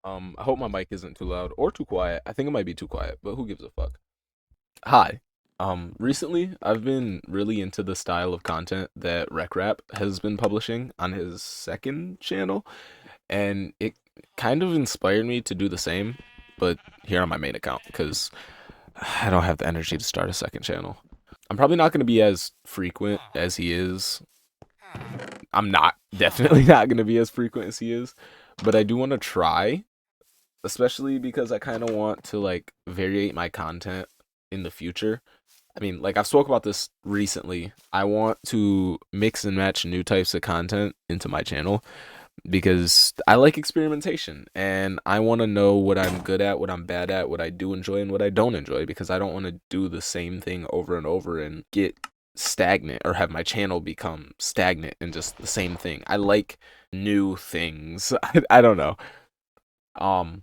I hope my mic isn't too loud or too quiet. I think it might be too quiet, but who gives a fuck? Hi. Recently I've been really into the style of content that Rap has been publishing on his second channel, and it kind of inspired me to do the same, but here on my main account, because I don't have the energy to start a second channel. I'm probably not going to be as frequent as he is. I'm not, definitely not going to be as frequent as he is, but I do want to try, especially because I kind of want to like variate my content in the future. I mean, like I've spoke about this recently. I want to mix and match new types of content into my channel because I like experimentation and I want to know what I'm good at, what I'm bad at, what I do enjoy and what I don't enjoy, because I don't want to do the same thing over and over and get stagnant or have my channel become stagnant and just the same thing. I like new things. I don't know. Um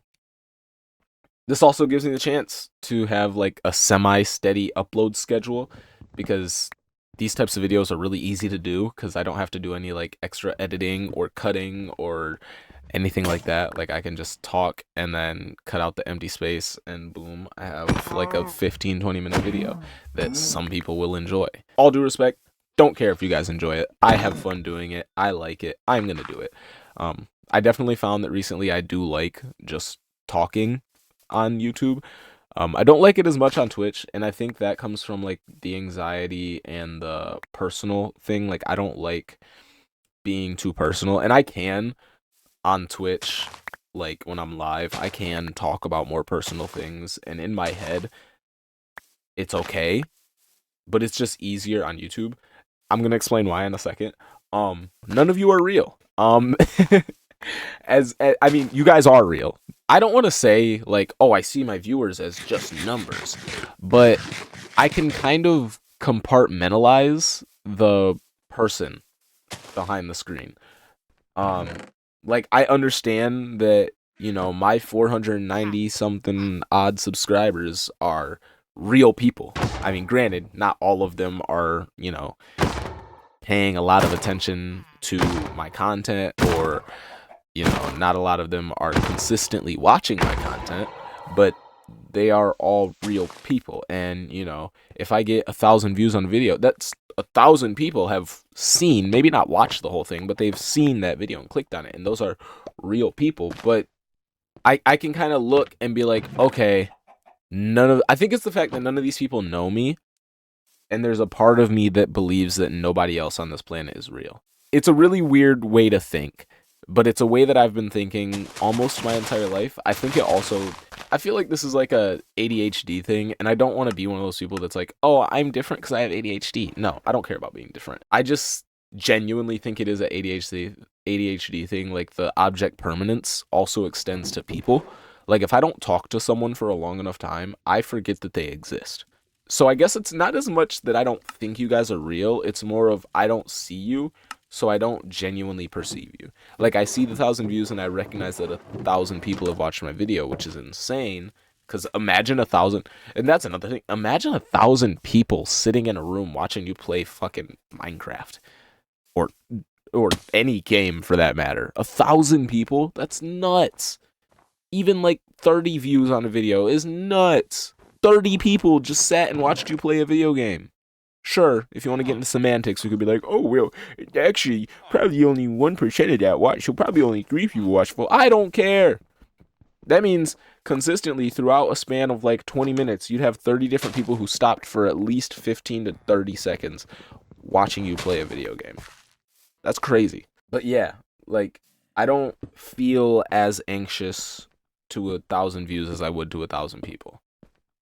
this also gives me the chance to have like a semi-steady upload schedule, because these types of videos are really easy to do because I don't have to do any like extra editing or cutting or anything like that. Like I can just talk and then cut out the empty space and boom, I have like a 15-20 minute video that some people will enjoy. All due respect, don't care if you guys enjoy it. I have fun doing it. I like it. I'm going to do it. I definitely found that recently I do like just talking on YouTube. I don't like it as much on Twitch, and I think that comes from like the anxiety and the personal thing. Like I don't like being too personal, and I can on Twitch, like when I'm live, I can talk about more personal things, and in my head, it's okay, but it's just easier on YouTube. I'm gonna explain why in a second. None of you are real. I mean, you guys are real. I don't want to say like, oh, I see my viewers as just numbers, but I can kind of compartmentalize the person behind the screen. Um, like I understand that, my 490 something odd subscribers are real people. I mean, granted, not all of them are, paying a lot of attention to my content, or not a lot of them are consistently watching my content, but they are all real people. And, if I get 1,000 views on a video, that's 1,000 people have seen, maybe not watched the whole thing, but they've seen that video and clicked on it. And those are real people. But I can kind of look and be like, okay, I think it's the fact that none of these people know me. And there's a part of me that believes that nobody else on this planet is real. It's a really weird way to think, but it's a way that I've been thinking almost my entire life. I feel like this is like a ADHD thing, and I don't want to be one of those people that's like, oh, I'm different because I have ADHD. No, I don't care about being different. I just genuinely think it is a ADHD thing. Like the object permanence also extends to people. Like if I don't talk to someone for a long enough time, I forget that they exist. So I guess it's not as much that I don't think you guys are real. It's more of I don't see you, so I don't genuinely perceive you. Like I see the 1,000 views and I recognize that 1,000 people have watched my video, which is insane. Because imagine 1,000, and that's another thing. Imagine 1,000 people sitting in a room watching you play fucking Minecraft, or or any game for that matter. 1,000 people, that's nuts. Even like 30 views on a video is nuts. 30 people just sat and watched you play a video game. Sure, if you want to get into semantics, we could be like, oh, well, actually, probably only 1% of that watch, so probably only 3 people watched. Well, I don't care. That means consistently throughout a span of like 20 minutes, you'd have 30 different people who stopped for at least 15 to 30 seconds watching you play a video game. That's crazy. But yeah, like, I don't feel as anxious to 1,000 views as I would to 1,000 people,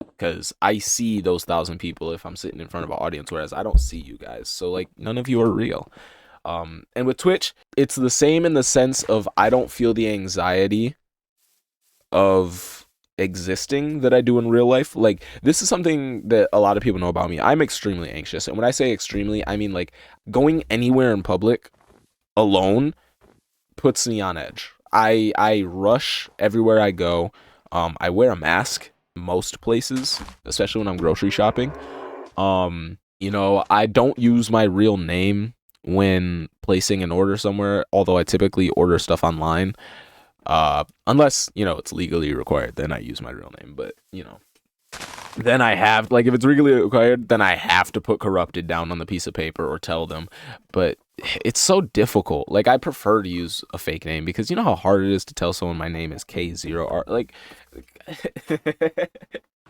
because I see those 1,000 people if I'm sitting in front of an audience, whereas I don't see you guys. So like none of you are real. And with Twitch, it's the same in the sense of I don't feel the anxiety of existing that I do in real life. Like this is something that a lot of people know about me. I'm extremely anxious, and when I say extremely, I mean like going anywhere in public alone puts me on edge. I rush everywhere I go. I wear a mask most places, especially when I'm grocery shopping. I don't use my real name when placing an order somewhere, although I typically order stuff online. Unless, it's legally required, then I use my real name. But, then I have, like, if it's legally required, then I have to put corrupted down on the piece of paper or tell them. But it's so difficult. Like, I prefer to use a fake name because you know how hard it is to tell someone my name is K0R. Like,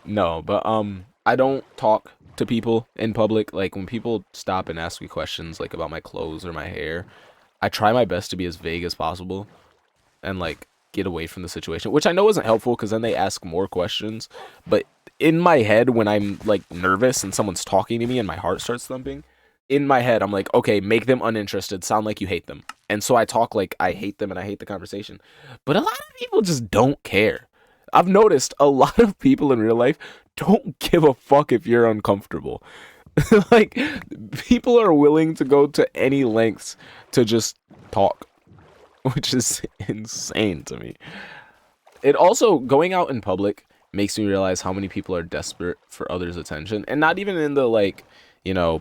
no, but I don't talk to people in public. Like when people stop and ask me questions like about my clothes or my hair, I try my best to be as vague as possible and like get away from the situation, which I know isn't helpful because then they ask more questions. But in my head, when I'm like nervous and someone's talking to me and my heart starts thumping, in my head, I'm like, okay, make them uninterested, sound like you hate them. And so I talk like I hate them and I hate the conversation. But a lot of people just don't care. I've noticed a lot of people in real life don't give a fuck if you're uncomfortable. Like, people are willing to go to any lengths to just talk, which is insane to me. It also, going out in public makes me realize how many people are desperate for others' attention. And not even in the, like, you know,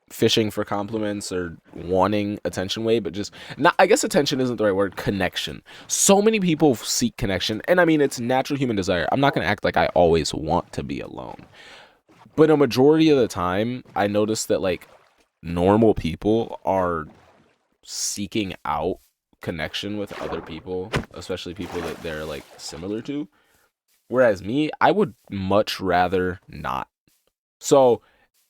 fishing for compliments or wanting attention way, but just not, I guess attention isn't the right word, connection. So many people seek connection, and I mean it's natural human desire. I'm not going to act like I always want to be alone, but a majority of the time I notice that like normal people are seeking out connection with other people, especially people that they're like similar to, whereas me, I would much rather not. So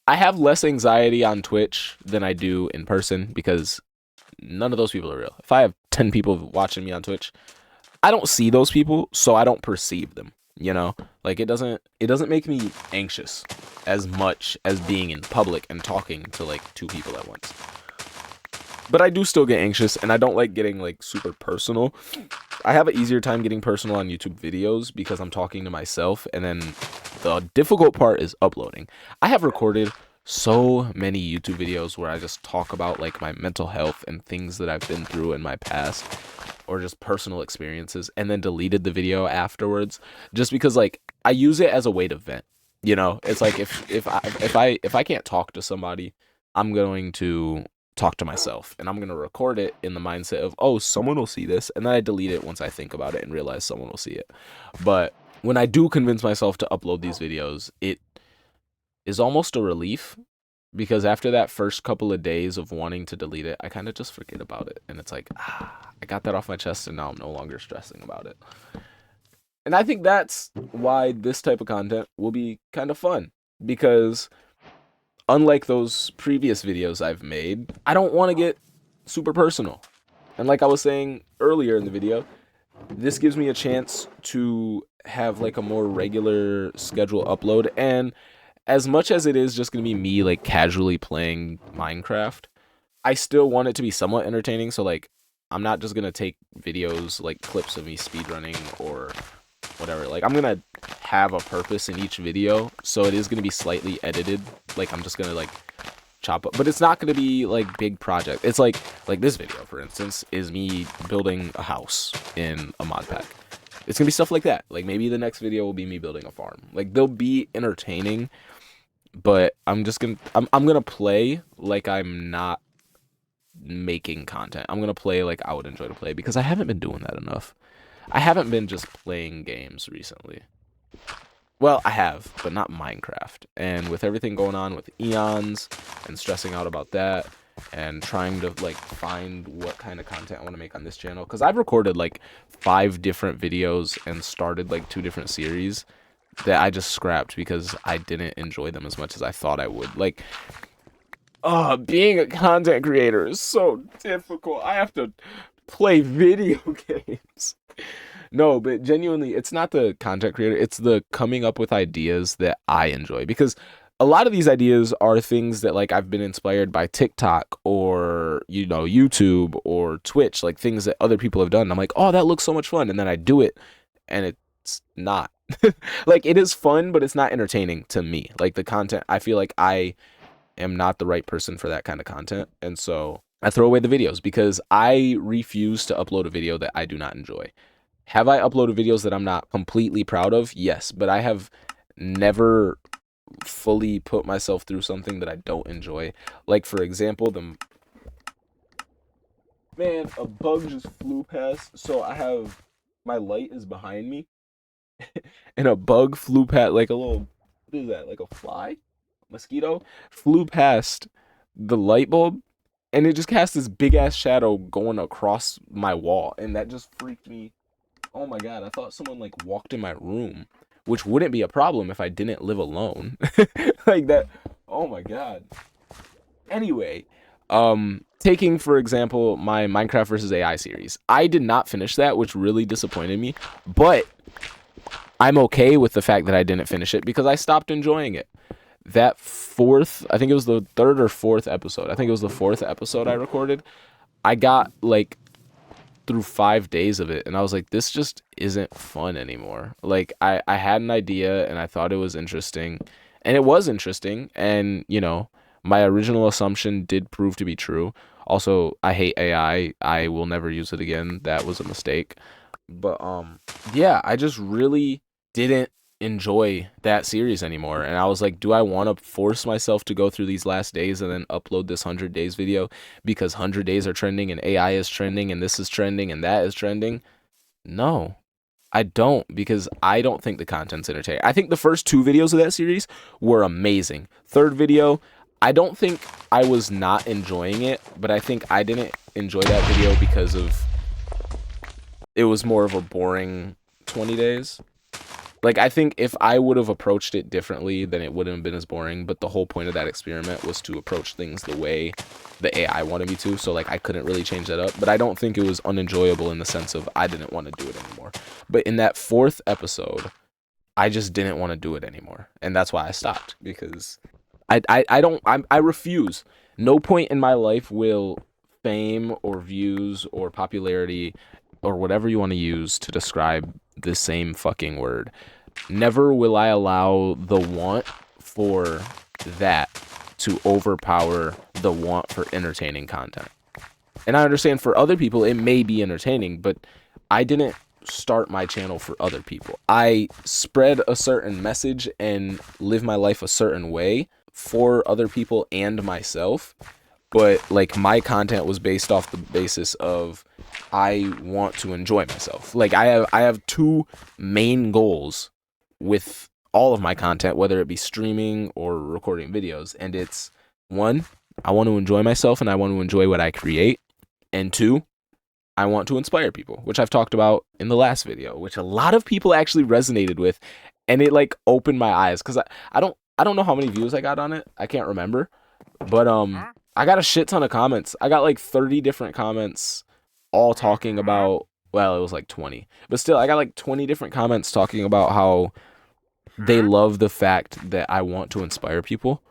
I have less anxiety on Twitch than I do in person because none of those people are real. If I have 10 people watching me on Twitch, I don't see those people, so I don't perceive them, you know? Like it doesn't make me anxious as much as being in public and talking to like two people at once. But I do still get anxious and I don't like getting like super personal. I have an easier time getting personal on YouTube videos because I'm talking to myself, and then the difficult part is uploading. I have recorded so many YouTube videos where I just talk about like my mental health and things that I've been through in my past or just personal experiences, and then deleted the video afterwards just because like I use it as a way to vent. It's like if I can't talk to somebody, I'm going to talk to myself, and I'm going to record it in the mindset of, oh, someone will see this, and then I delete it once I think about it and realize someone will see it. But when I do convince myself to upload these videos, it is almost a relief because after that first couple of days of wanting to delete it, I kind of just forget about it, and it's like, I got that off my chest and now I'm no longer stressing about it. And I think that's why this type of content will be kind of fun, because unlike those previous videos I've made, I don't want to get super personal. And like I was saying earlier in the video, this gives me a chance to have like a more regular schedule upload. And as much as it is just going to be me like casually playing Minecraft, I still want it to be somewhat entertaining. So like, I'm not just going to take videos like clips of me speedrunning or whatever. Like, I'm gonna have a purpose in each video, so it is gonna be slightly edited. Like, I'm just gonna like chop up, but it's not gonna be like big project. It's like this video, for instance, is me building a house in a mod pack. It's gonna be stuff like that. Like, maybe the next video will be me building a farm. Like, they'll be entertaining, but I'm gonna play like I'm not making content. I'm gonna play like I would enjoy to play because I haven't been doing that enough. I haven't been just playing games recently. Well, I have, but not Minecraft. And with everything going on with Eons and stressing out about that and trying to like find what kind of content I want to make on this channel, because I've recorded like 5 different videos and started like 2 different series that I just scrapped because I didn't enjoy them as much as I thought I would. Like, being a content creator is so difficult. I have to play video games. No, but genuinely, it's not the content creator, it's the coming up with ideas that I enjoy. Because a lot of these ideas are things that like I've been inspired by TikTok or, YouTube or Twitch, like things that other people have done. I'm like, oh, that looks so much fun. And then I do it and it's not. Like, it is fun, but it's not entertaining to me. Like, the content, I feel like I am not the right person for that kind of content. And so I throw away the videos because I refuse to upload a video that I do not enjoy. Have I uploaded videos that I'm not completely proud of? Yes, but I have never fully put myself through something that I don't enjoy. Like, for example, man, a bug just flew past. So I have My light is behind me, and a bug flew past, like a little, what is that, like a fly? Mosquito? Flew past the light bulb, and it just cast this big ass shadow going across my wall, and that just freaked me. Oh my god, I thought someone like walked in my room, which wouldn't be a problem if I didn't live alone. Like that. Oh my god. Anyway, taking for example my Minecraft versus AI series. I did not finish that, which really disappointed me, but I'm okay with the fact that I didn't finish it because I stopped enjoying it. That fourth, I think it was the third or fourth episode. I think it was the fourth episode I recorded. I got like through 5 days of it, and I was like, this just isn't fun anymore. Like I had an idea and I thought it was interesting, and it was interesting, and you know, my original assumption did prove to be true. Also, I hate AI. I will never use it again. That was a mistake. But yeah, I just really didn't enjoy that series anymore. And I was like, do I want to force myself to go through these last days and then upload this 100 days video because 100 days are trending and AI is trending and this is trending and that is trending? No. I don't, because I don't think the content's entertaining. I think the first two videos of that series were amazing. Third video, I don't think I was not enjoying it, but I think I didn't enjoy that video because of it was more of a boring 20 days. Like, I think if I would have approached it differently, then it wouldn't have been as boring. But the whole point of that experiment was to approach things the way the AI wanted me to. So, like, I couldn't really change that up. But I don't think it was unenjoyable in the sense of I didn't want to do it anymore. But in that fourth episode, I just didn't want to do it anymore. And that's why I stopped. Because I refuse. No point in my life will fame or views or popularity or whatever you want to use to describe the same fucking word. Never will I allow the want for that to overpower the want for entertaining content. And I understand for other people it may be entertaining, but I didn't start my channel for other people. I spread a certain message and live my life a certain way for other people and myself. But like my content was based off the basis of I want to enjoy myself. Like I have two main goals with all of my content, whether it be streaming or recording videos, and it's one, I want to enjoy myself and I want to enjoy what I create, and two, I want to inspire people, which I've talked about in the last video, which a lot of people actually resonated with, and it like opened my eyes because I don't know how many views I got on it. I can't remember, but I got a shit ton of comments. I got like 30 different comments all talking about, well, it was like 20. But still, I got like 20 different comments talking about how they love the fact that I want to inspire people.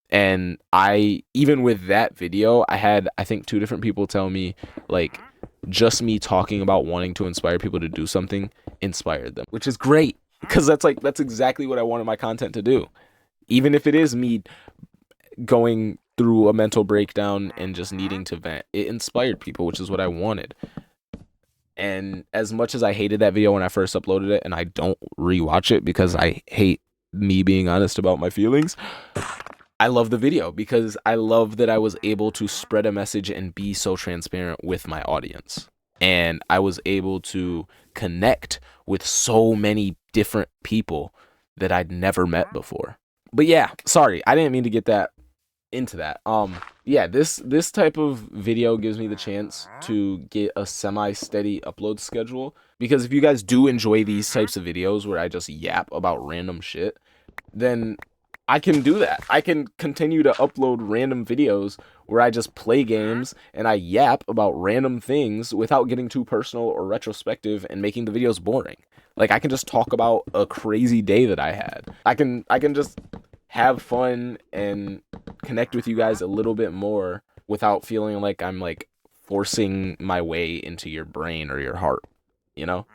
And I, even with that video, I had, I think, 2 different people tell me, like, just me talking about wanting to inspire people to do something inspired them, which is great. Because that's exactly what I wanted my content to do. Even if it is me going through a mental breakdown and just needing to vent, it inspired people, which is what I wanted. And as much as I hated that video when I first uploaded it, and I don't rewatch it because I hate me being honest about my feelings, I love the video because I love that I was able to spread a message and be so transparent with my audience. And I was able to connect with so many different people that I'd never met before. But yeah, sorry, I didn't mean to get that into that. Yeah, this type of video gives me the chance to get a semi-steady upload schedule, because if you guys do enjoy these types of videos where I just yap about random shit, then I can do that. I can continue to upload random videos where I just play games and I yap about random things without getting too personal or retrospective and making the videos boring. Like, I can just talk about a crazy day that I had. I can just have fun and connect with you guys a little bit more without feeling like I'm like forcing my way into your brain or your heart, you know?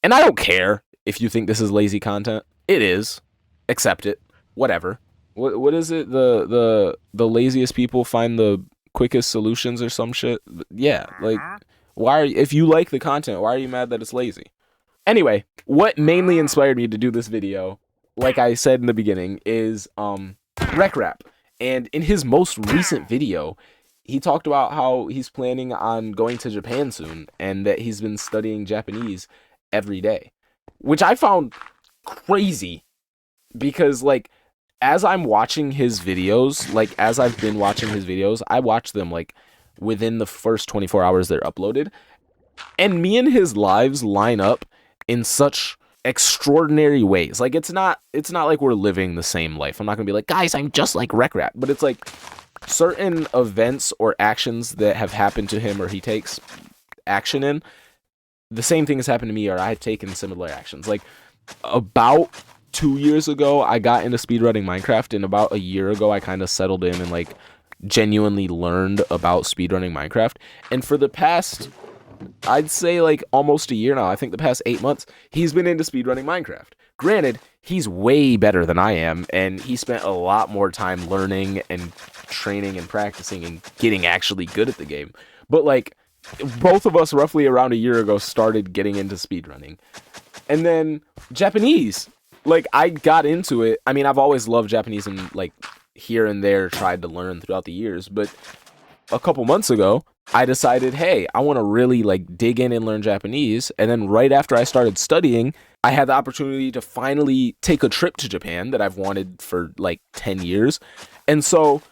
And I don't care if you think this is lazy content. It is. Accept it. Whatever. What is it? The laziest people find the quickest solutions or some shit. Yeah, like, why are you, if you like the content, why are you mad that it's lazy? Anyway, what mainly inspired me to do this video, like I said in the beginning, is Rec Rap. And in his most recent video, he talked about how he's planning on going to Japan soon and that he's been studying Japanese every day, which I found crazy because like as I'm watching his videos, like as I've been watching his videos, I watch them like within the first 24 hours they're uploaded, and me and his lives line up in such extraordinary ways. Like it's not like we're living the same life. I'm not gonna be like, guys, I'm just like Rec Rap, but it's like certain events or actions that have happened to him or he takes action in, the same thing has happened to me or I've taken similar actions. Like about 2 years ago, I got into speedrunning Minecraft, and about a year ago, I kind of settled in and like genuinely learned about speedrunning Minecraft. And for the past, I'd say like almost a year now, I think the past 8 months, he's been into speedrunning Minecraft. Granted, he's way better than I am, and he spent a lot more time learning and training and practicing and getting actually good at the game. But like, both of us roughly around a year ago started getting into speedrunning. And then Japanese. Like, I got into it. I mean, I've always loved Japanese and like here and there tried to learn throughout the years, but a couple months ago, I decided, hey, I want to really like dig in and learn Japanese. And then right after I started studying, I had the opportunity to finally take a trip to Japan that I've wanted for like 10 years. And so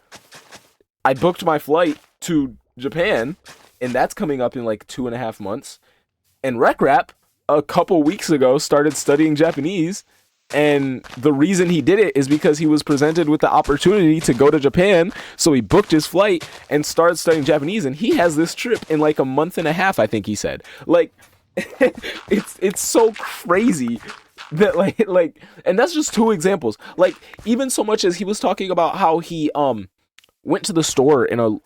I booked my flight to Japan, and that's coming up in like 2.5 months. And Rec Rap, a couple weeks ago, started studying Japanese. And the reason he did it is because he was presented with the opportunity to go to Japan. So he booked his flight and started studying Japanese. And he has this trip in like a month and a half, I think he said. Like, it's so crazy that like, and that's just two examples. Like, even so much as he was talking about how he went to the store in a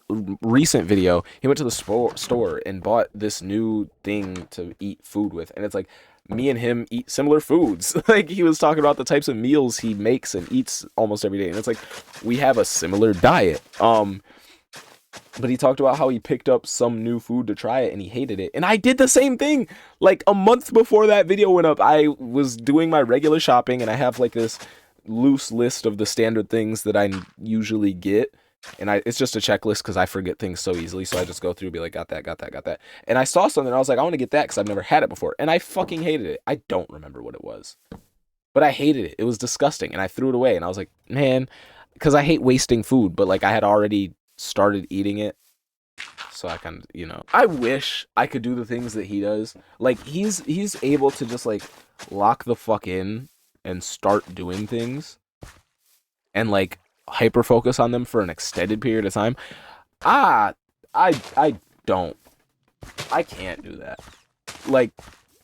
recent video. He went to the store and bought this new thing to eat food with. And it's like, me and him eat similar foods. Like, he was talking about the types of meals he makes and eats almost every day. And it's like, we have a similar diet. But he talked about how he picked up some new food to try it and he hated it. And I did the same thing. Like, a month before that video went up, I was doing my regular shopping and I have like this loose list of the standard things that I usually get. And it's just a checklist because I forget things so easily. So I just go through and be like, got that, got that, got that. And I saw something and I was like, I want to get that because I've never had it before. And I fucking hated it. I don't remember what it was. But I hated it. It was disgusting. And I threw it away. And I was like, man, because I hate wasting food. But like, I had already started eating it. So I kind of, I wish I could do the things that he does. Like, he's able to just like lock the fuck in and start doing things. And like, hyper focus on them for an extended period of time. I don't. I can't do that. Like,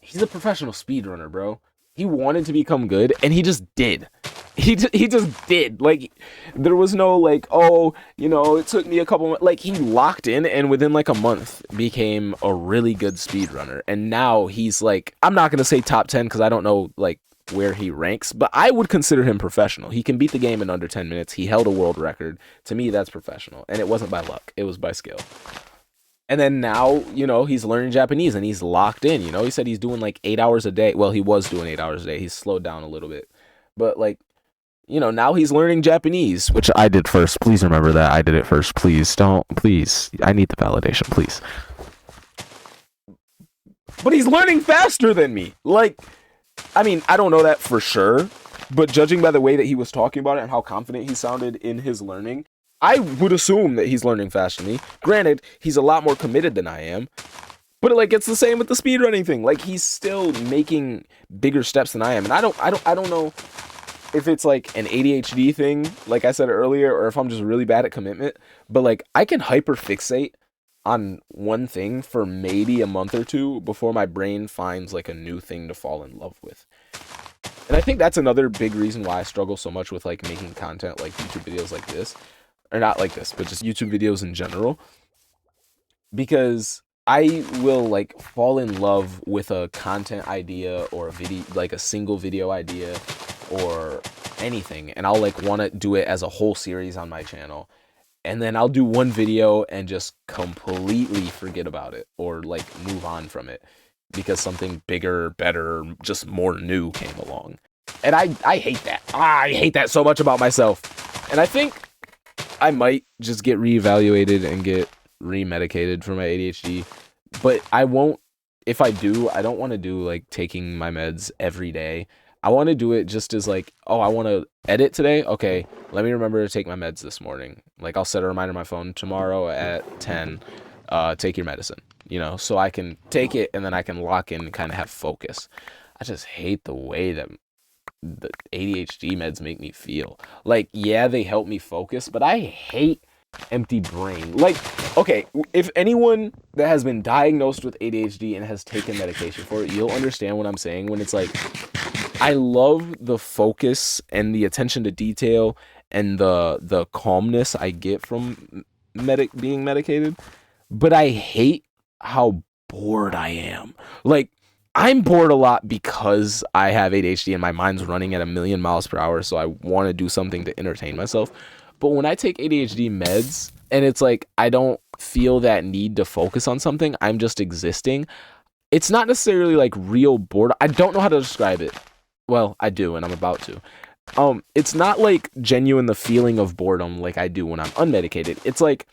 he's a professional speedrunner, bro. He wanted to become good, and he just did. He just did. Like, there was no like, oh, it took me a couple. Like, he locked in, and within like a month, became a really good speedrunner. And now he's like, I'm not gonna say top 10 because I don't know like where he ranks, but I would consider him professional. He can beat the game in under 10 minutes. He held a world record. To me, that's professional. And it wasn't by luck. It was by skill. And then now, he's learning Japanese and he's locked in. He said he's doing like 8 hours a day. Well, he was doing 8 hours a day. He's slowed down a little bit. But like, now he's learning Japanese, which I did first. Please remember that. I did it first. Please don't. Please. I need the validation, please. But he's learning faster than me. Like, I mean, I don't know that for sure, but judging by the way that he was talking about it and how confident he sounded in his learning, I would assume that he's learning faster than me. Granted, he's a lot more committed than I am, but like, it's the same with the speedrunning thing. Like, he's still making bigger steps than I am, and I don't know if it's like an ADHD thing, like I said earlier, or if I'm just really bad at commitment. But like, I can hyper fixate on one thing for maybe a month or two before my brain finds like a new thing to fall in love with. And I think that's another big reason why I struggle so much with like making content like YouTube videos like this, or not like this, but just YouTube videos in general, because I will like fall in love with a content idea or a video, like a single video idea or anything, and I'll like want to do it as a whole series on my channel. And then I'll do one video and just completely forget about it or like move on from it because something bigger, better, just more new came along. And I hate that. I hate that so much about myself. And I think I might just get reevaluated and get remedicated for my ADHD, but I won't. If I do, I don't want to do like taking my meds every day. I want to do it just as like, oh, I want to edit today. Okay, let me remember to take my meds this morning. Like I'll set a reminder on my phone tomorrow at 10. Take your medicine. So I can take it and then I can lock in and kind of have focus. I just hate the way that the ADHD meds make me feel. Like, yeah, they help me focus, but I hate empty brain. Like, okay, if anyone that has been diagnosed with ADHD and has taken medication for it, you'll understand what I'm saying when it's like, I love the focus and the attention to detail and the calmness I get from being medicated, but I hate how bored I am. Like, I'm bored a lot because I have ADHD and my mind's running at a million miles per hour, so I want to do something to entertain myself. But when I take ADHD meds and it's like I don't feel that need to focus on something, I'm just existing. It's not necessarily like real boredom. I don't know how to describe it. Well, I do, and I'm about to. It's not like genuine the feeling of boredom like I do when I'm unmedicated. It's like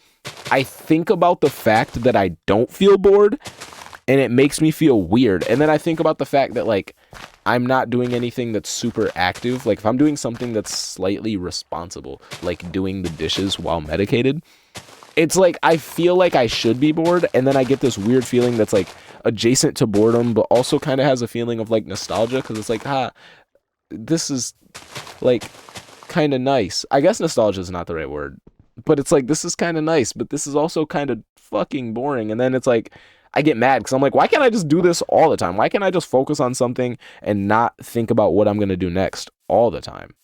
I think about the fact that I don't feel bored and it makes me feel weird. And then I think about the fact that like I'm not doing anything that's super active. Like if I'm doing something that's slightly responsible, like doing the dishes while medicated, it's like I feel like I should be bored, and then I get this weird feeling that's like adjacent to boredom but also kind of has a feeling of like nostalgia because it's like, this is like kind of nice. I guess nostalgia is not the right word, but it's like this is kind of nice, but this is also kind of fucking boring. And then it's like I get mad because I'm like, why can't I just do this all the time? Why can't I just focus on something and not think about what I'm gonna do next all the time?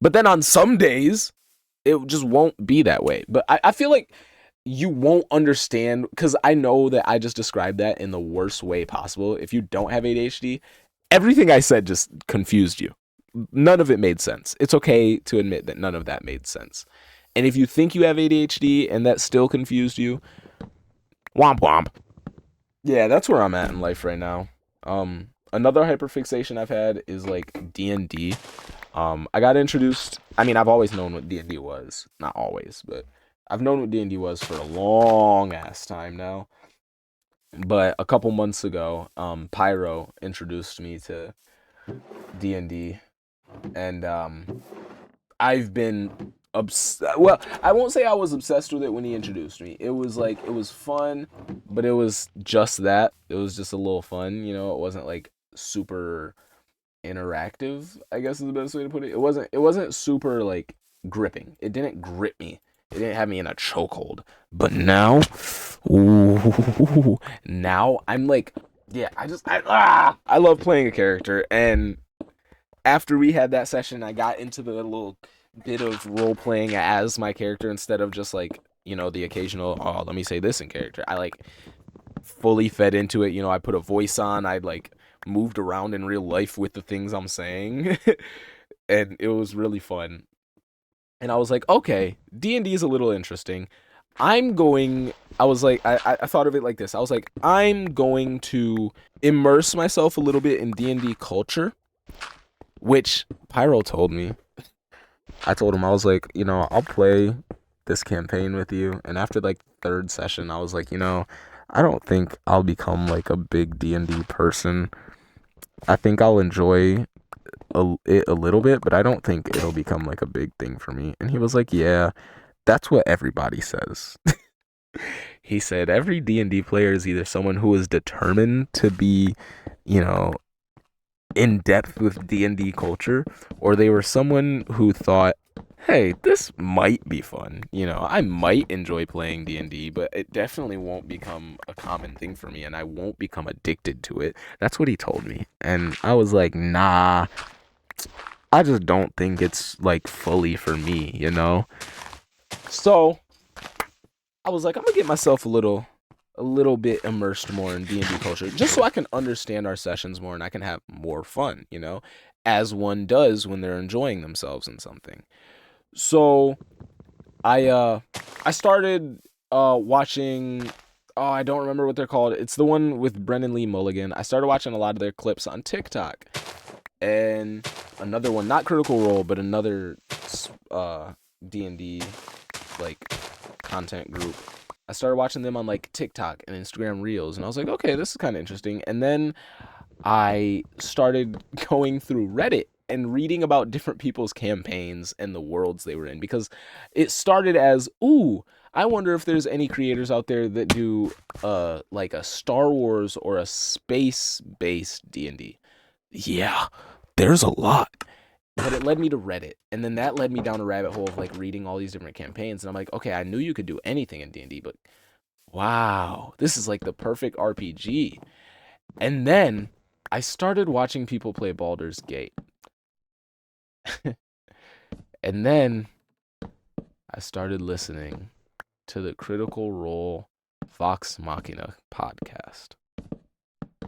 But then on some days, it just won't be that way. But I feel like you won't understand because I know that I just described that in the worst way possible. If you don't have ADHD, everything I said just confused you. None of it made sense. It's okay to admit that none of that made sense. And if you think you have ADHD and that still confused you, womp womp. Yeah, that's where I'm at in life right now. Another hyperfixation I've had is like D&D. I got introduced. I mean, I've always known what D&D was. Not always, but I've known what D&D was for a long ass time now. But a couple months ago, Pyro introduced me to D&D, and I've been well, I won't say I was obsessed with it when he introduced me. It was like it was fun, but it was just that. It was just a little fun, It wasn't like super interactive, I guess is the best way to put it. It wasn't super like gripping. It didn't grip me. It didn't have me in a chokehold. But now, ooh, now I'm like, yeah, I love playing a character. And after we had that session, I got into the little bit of role playing as my character instead of just like, the occasional, oh, let me say this in character. I like fully fed into it. I put a voice on. I like moved around in real life with the things I'm saying. And it was really fun. And I was like, okay, D&D is a little interesting. I was like, I thought of it like this. I was like, I'm going to immerse myself a little bit in D&D culture, which Pyro told me. I told him, I was like, I'll play this campaign with you. And after like third session, I was like, I don't think I'll become like a big D&D person. I think I'll enjoy it a little bit, but I don't think it'll become like a big thing for me. And he was like, yeah, that's what everybody says. He said every D&D player is either someone who is determined to be, you know, in depth with D&D culture, or they were someone who thought, hey, this might be fun. I might enjoy playing D&D, but it definitely won't become a common thing for me, and I won't become addicted to it. That's what he told me. And I was like, nah, I just don't think it's like fully for me. So I was like, I'm gonna get myself a little bit immersed more in D&D culture, just so I can understand our sessions more and I can have more fun, as one does when they're enjoying themselves in something. So I started watching, oh, I don't remember what they're called. It's the one with Brennan Lee Mulligan. I started watching a lot of their clips on TikTok. And another one, not Critical Role, but another D&D like content group. I started watching them on like TikTok and Instagram Reels, and I was like, okay, this is kind of interesting. And then I started going through Reddit and reading about different people's campaigns and the worlds they were in, because it started as, ooh, I wonder if there's any creators out there that do like a Star Wars or a space-based D&D. Yeah, there's a lot. But it led me to Reddit, and then that led me down a rabbit hole of like reading all these different campaigns, and I'm like, okay, I knew you could do anything in D&D, but wow, this is like the perfect RPG. And then I started watching people play Baldur's Gate. And then I started listening to the Critical Role Vox Machina podcast.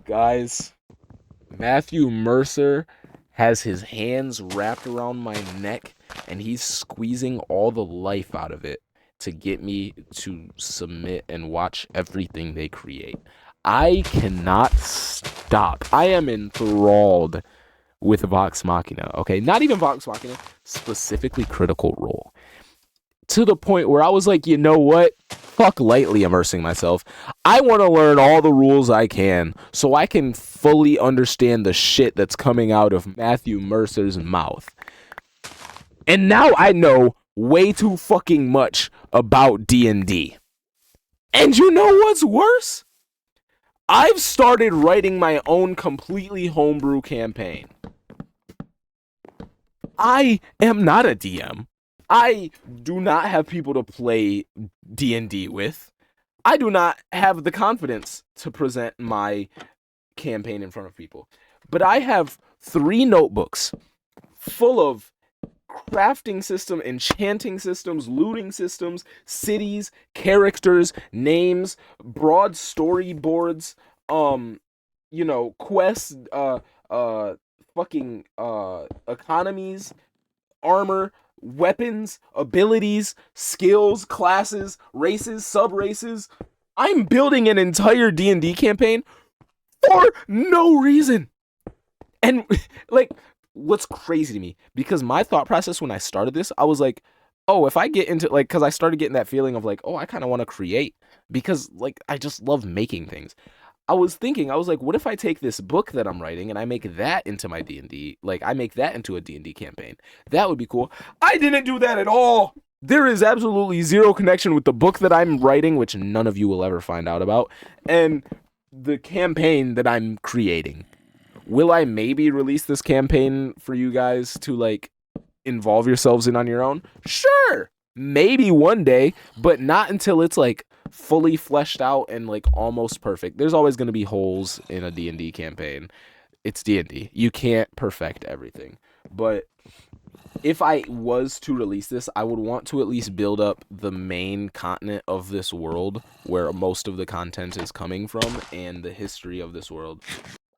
Guys, Matthew Mercer has his hands wrapped around my neck and he's squeezing all the life out of it to get me to submit and watch everything they create. I cannot stop. I am enthralled with Vox Machina, okay? Not even Vox Machina, specifically Critical Role. To the point where I was like, you know what? Fuck lightly immersing myself. I want to learn all the rules I can so I can fully understand the shit that's coming out of Matthew Mercer's mouth. And now I know way too fucking much about D&D. And you know what's worse? I've started writing my own completely homebrew campaign. I am not a DM. I do not have people to play D&D with. I do not have the confidence to present my campaign in front of people. But I have 3 notebooks full of crafting system, enchanting systems, looting systems, cities, characters, names, broad storyboards, quests, fucking economies, armor, weapons, abilities, skills, classes, races, sub-races. I'm building an entire D&D campaign for no reason. And like, what's crazy to me, because my thought process when I started this, I was like, oh, if I get into like, because I started getting that feeling of like, oh, I kind of want to create, because like I just love making things. I was like, what if I take this book that I'm writing and I make that into my D&D, like I make that into a D&D campaign? That would be cool. I didn't do that at all. There is absolutely zero connection with the book that I'm writing, which none of you will ever find out about, and the campaign that I'm creating. Will I maybe release this campaign for you guys to like involve yourselves in on your own? Sure. Maybe one day, but not until it's like fully fleshed out and like almost perfect. There's always going to be holes in a D&D campaign. It's D&D. You can't perfect everything. But if I was to release this, I would want to at least build up the main continent of this world where most of the content is coming from, and the history of this world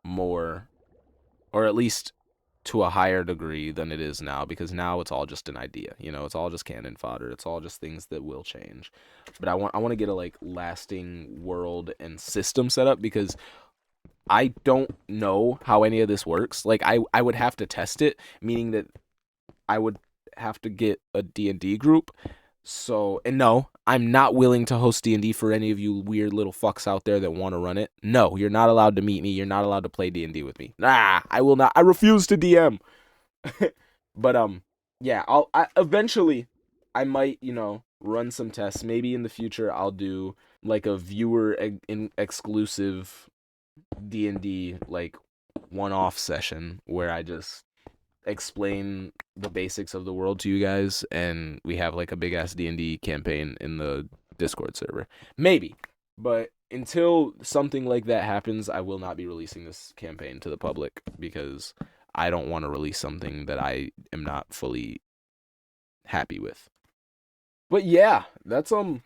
more, or at least to a higher degree than it is now, because now it's all just an idea, it's all just cannon fodder, it's all just things that will change. But I want to get a like lasting world and system set up, because I don't know how any of this works. Like I would have to test it, meaning that I would have to get a D&D group. So, and no, I'm not willing to host D&D for any of you weird little fucks out there that want to run it. No, you're not allowed to meet me. You're not allowed to play D&D with me. Nah, I will not. I refuse to DM. But yeah, eventually I might, run some tests. Maybe in the future I'll do like a viewer exclusive D&D like one-off session where I just explain the basics of the world to you guys, and we have like a big ass D&D campaign in the Discord server. Maybe. But until something like that happens, I will not be releasing this campaign to the public, because I don't want to release something that I am not fully happy with. But yeah, that's kind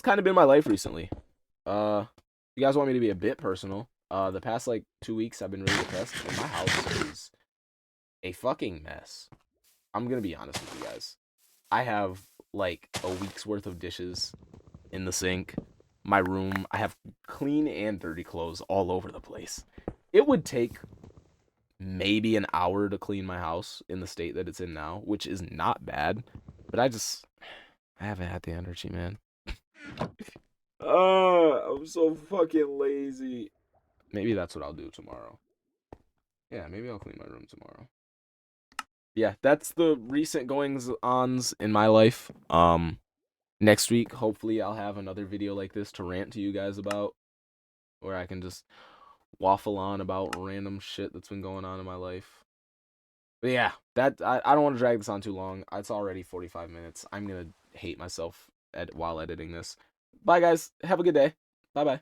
of been my life recently. You guys want me to be a bit personal? The past like 2 weeks I've been really depressed, and my house is a fucking mess. I'm gonna be honest with you guys. I have like a week's worth of dishes in the sink. My room, I have clean and dirty clothes all over the place. It would take maybe an hour to clean my house in the state that it's in now, which is not bad. But I haven't had the energy, man. I'm so fucking lazy. Maybe that's what I'll do tomorrow. Yeah, maybe I'll clean my room tomorrow. Yeah, that's the recent goings ons in my life. Next week, hopefully, I'll have another video like this to rant to you guys about, where I can just waffle on about random shit that's been going on in my life. But yeah, I don't want to drag this on too long. It's already 45 minutes. I'm gonna hate myself while editing this. Bye, guys. Have a good day. Bye bye.